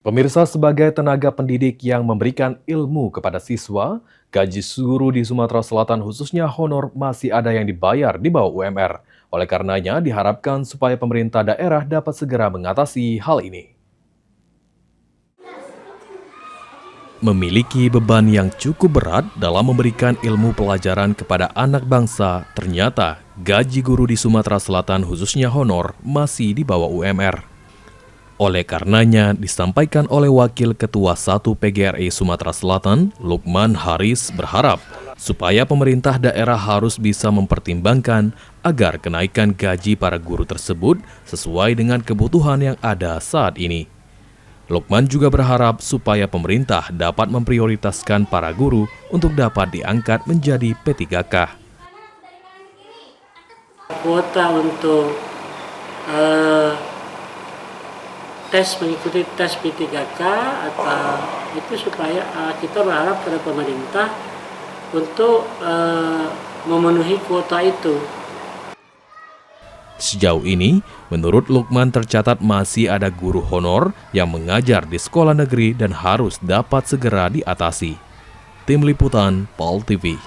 Pemirsa, sebagai tenaga pendidik yang memberikan ilmu kepada siswa, gaji guru di Sumatera Selatan khususnya honor masih ada yang dibayar di bawah UMR. Oleh karenanya, diharapkan supaya pemerintah daerah dapat segera mengatasi hal ini. Memiliki beban yang cukup berat dalam memberikan ilmu pelajaran kepada anak bangsa, ternyata gaji guru di Sumatera Selatan khususnya honor masih di bawah UMR. Oleh karenanya, disampaikan oleh Wakil Ketua 1 PGRI Sumatera Selatan, Lukman Haris berharap supaya pemerintah daerah harus bisa mempertimbangkan agar kenaikan gaji para guru tersebut sesuai dengan kebutuhan yang ada saat ini. Lukman juga berharap supaya pemerintah dapat memprioritaskan para guru untuk dapat diangkat menjadi P3K. Kuota untuk mengikuti tes P3K atau itu supaya kita berharap pada pemerintah untuk memenuhi kuota itu. Sejauh ini, menurut Lukman tercatat masih ada guru honor yang mengajar di sekolah negeri dan harus dapat segera diatasi. Tim Liputan, POL TV.